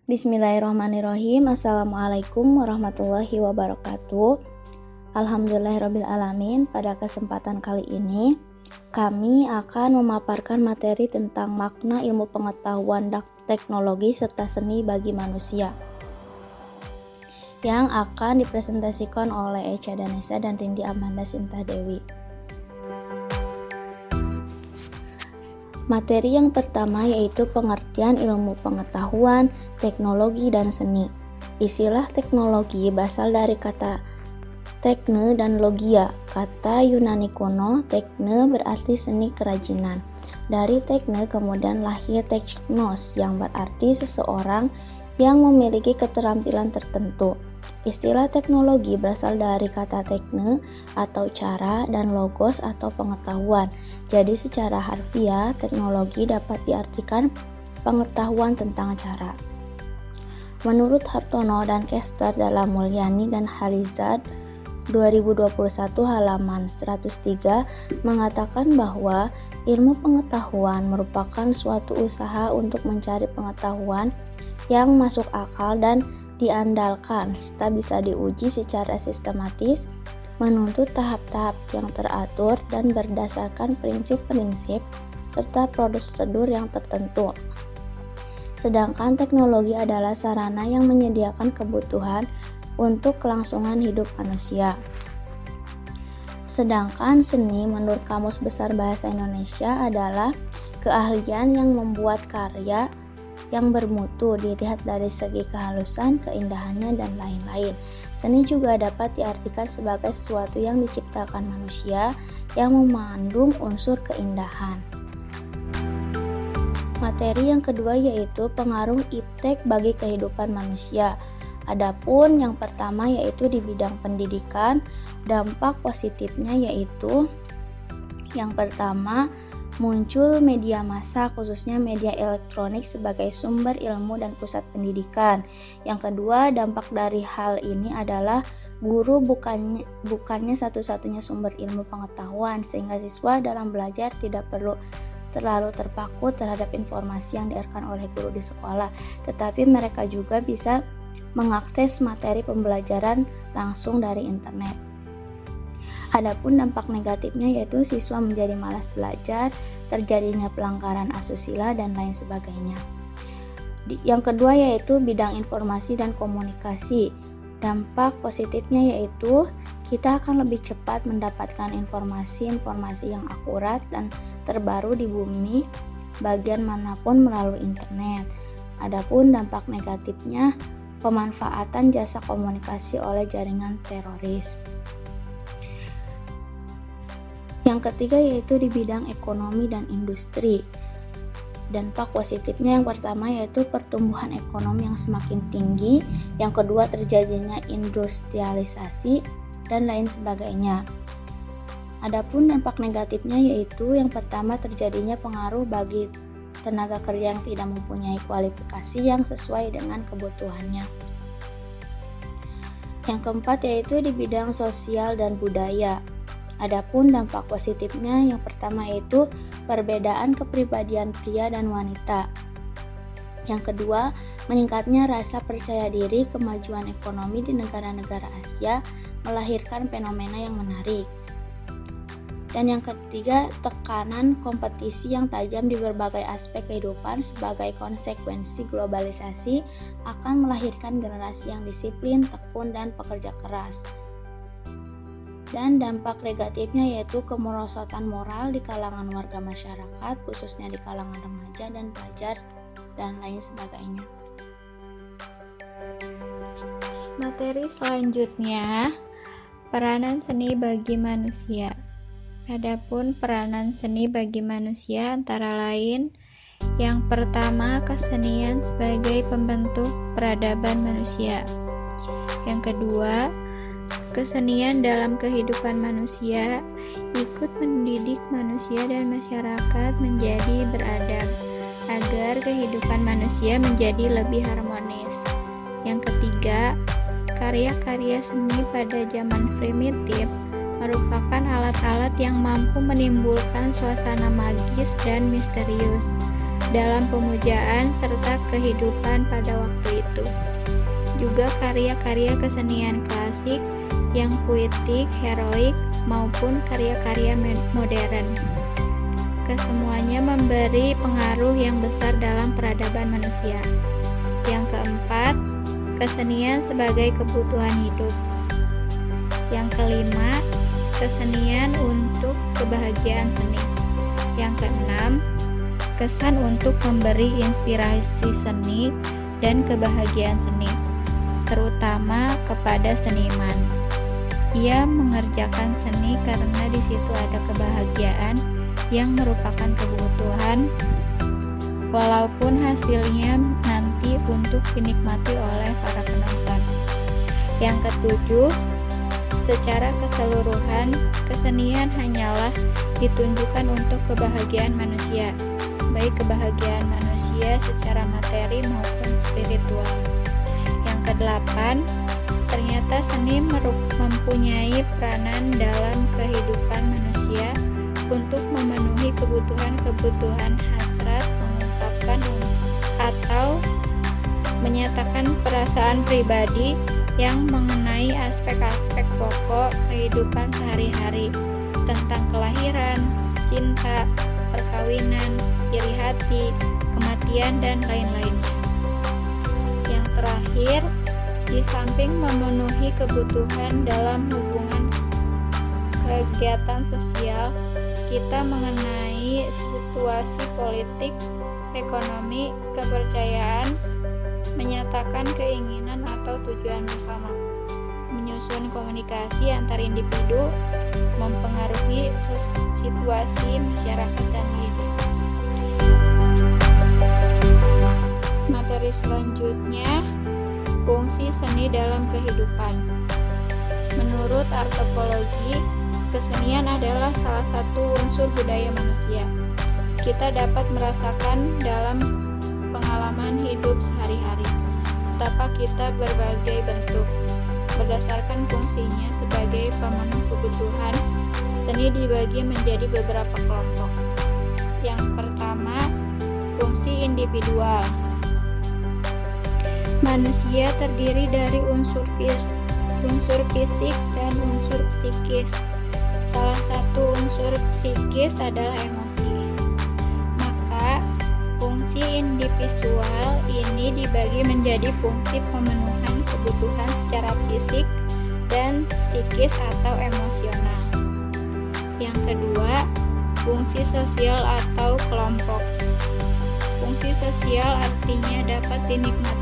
Bismillahirrahmanirrahim. Assalamualaikum warahmatullahi wabarakatuh. Alhamdulillahirrabbilalamin. Pada kesempatan kali ini, kami akan memaparkan materi tentang makna ilmu pengetahuan dan teknologi serta seni bagi manusia, yang akan dipresentasikan oleh Echa Danesa dan Rindi Amanda Sinta Dewi. Materi yang pertama yaitu pengertian ilmu pengetahuan, teknologi, dan seni. Istilah teknologi berasal dari kata tekne dan logia. Kata Yunani kuno, tekne berarti seni kerajinan. Dari tekne kemudian lahir teknos yang berarti seseorang yang memiliki keterampilan tertentu. Istilah teknologi berasal dari kata tekne atau cara dan logos atau pengetahuan. Jadi secara harfiah, teknologi dapat diartikan pengetahuan tentang cara. Menurut Hartono dan Kester dalam Mulyani dan Halizad 2021 halaman 103 mengatakan bahwa ilmu pengetahuan merupakan suatu usaha untuk mencari pengetahuan yang masuk akal dan diandalkan serta bisa diuji secara sistematis, menuntut tahap-tahap yang teratur dan berdasarkan prinsip-prinsip serta prosedur yang tertentu. Sedangkan teknologi adalah sarana yang menyediakan kebutuhan untuk kelangsungan hidup manusia. Sedangkan seni menurut Kamus Besar Bahasa Indonesia adalah keahlian yang membuat karya yang bermutu dilihat dari segi kehalusan, keindahannya, dan lain-lain. Seni juga dapat diartikan sebagai sesuatu yang diciptakan manusia yang mengandung unsur keindahan. Materi yang kedua yaitu pengaruh iptek bagi kehidupan manusia. Adapun yang pertama yaitu di bidang pendidikan, dampak positifnya yaitu yang pertama, muncul media massa khususnya media elektronik sebagai sumber ilmu dan pusat pendidikan. Yang kedua, dampak dari hal ini adalah guru bukannya satu-satunya sumber ilmu pengetahuan, sehingga siswa dalam belajar tidak perlu terlalu terpaku terhadap informasi yang diajarkan oleh guru di sekolah, tetapi mereka juga bisa mengakses materi pembelajaran langsung dari internet. Adapun dampak negatifnya yaitu siswa menjadi malas belajar, terjadinya pelanggaran asusila, dan lain sebagainya. Yang kedua yaitu bidang informasi dan komunikasi. Dampak positifnya yaitu kita akan lebih cepat mendapatkan informasi-informasi yang akurat dan terbaru di bumi bagian manapun melalui internet. Adapun dampak negatifnya pemanfaatan jasa komunikasi oleh jaringan teroris. Yang ketiga yaitu di bidang ekonomi dan industri. Dampak positifnya yang pertama yaitu pertumbuhan ekonomi yang semakin tinggi, yang kedua terjadinya industrialisasi, dan lain sebagainya. Adapun dampak negatifnya yaitu yang pertama terjadinya pengaruh bagi tenaga kerja yang tidak mempunyai kualifikasi yang sesuai dengan kebutuhannya. Yang keempat yaitu di bidang sosial dan budaya. Adapun dampak positifnya yang pertama yaitu perbedaan kepribadian pria dan wanita. Yang kedua, meningkatnya rasa percaya diri, kemajuan ekonomi di negara-negara Asia melahirkan fenomena yang menarik. Dan yang ketiga, tekanan kompetisi yang tajam di berbagai aspek kehidupan sebagai konsekuensi globalisasi akan melahirkan generasi yang disiplin, tekun, dan pekerja keras. Dan dampak negatifnya yaitu kemerosotan moral di kalangan warga masyarakat, khususnya di kalangan remaja dan pelajar, dan lain sebagainya. Materi selanjutnya, peranan seni bagi manusia. Adapun peranan seni bagi manusia antara lain, yang pertama kesenian sebagai pembentuk peradaban manusia. Yang kedua, kesenian dalam kehidupan manusia ikut mendidik manusia dan masyarakat menjadi beradab agar kehidupan manusia menjadi lebih harmonis. Yang ketiga, karya-karya seni pada zaman primitif merupakan alat-alat yang mampu menimbulkan suasana magis dan misterius. dalam pemujaan serta kehidupan pada waktu itu. Juga karya-karya kesenian klasik yang puitik, heroik, maupun karya-karya modern. Kesemuanya memberi pengaruh yang besar dalam peradaban manusia. Yang keempat, kesenian sebagai kebutuhan hidup. Yang kelima, kesenian untuk kebahagiaan seni. Yang keenam, kesan untuk memberi inspirasi seni dan kebahagiaan seni, terutama kepada seniman. Ia mengerjakan seni karena di situ ada kebahagiaan yang merupakan kebutuhan, walaupun hasilnya nanti untuk dinikmati oleh para penonton. Yang ketujuh, secara keseluruhan, kesenian hanyalah ditunjukkan untuk kebahagiaan manusia, baik kebahagiaan manusia secara materi maupun spiritual. Yang kedelapan, ternyata seni mempunyai peranan dalam kehidupan manusia untuk memenuhi kebutuhan-kebutuhan hasrat, mengungkapkan atau menyatakan perasaan pribadi yang mengenai aspek-aspek pokok kehidupan sehari-hari tentang kelahiran, cinta, perkawinan, iri hati, kematian, dan lain-lainnya. Yang terakhir, di samping memenuhi kebutuhan dalam hubungan kegiatan sosial, kita mengenai situasi politik, ekonomi, kepercayaan, menyatakan keinginan atau tujuan bersama, menyusun komunikasi antar individu, mempengaruhi situasi masyarakat dan lainnya. Materi selanjutnya, fungsi seni dalam kehidupan. Menurut antropologi, kesenian adalah salah satu unsur budaya manusia. Kita dapat merasakan dalam pengalaman hidup sehari-hari betapa kita berbagai bentuk. Berdasarkan fungsinya sebagai pemenuh kebutuhan, seni dibagi menjadi beberapa kelompok. Yang pertama, fungsi individual. Manusia terdiri dari unsur fisik dan unsur psikis. Salah satu unsur psikis adalah emosi. Maka, fungsi individual ini dibagi menjadi fungsi pemenuhan kebutuhan secara fisik dan psikis atau emosional. Yang kedua, fungsi sosial atau kelompok. Fungsi sosial artinya dapat dinikmati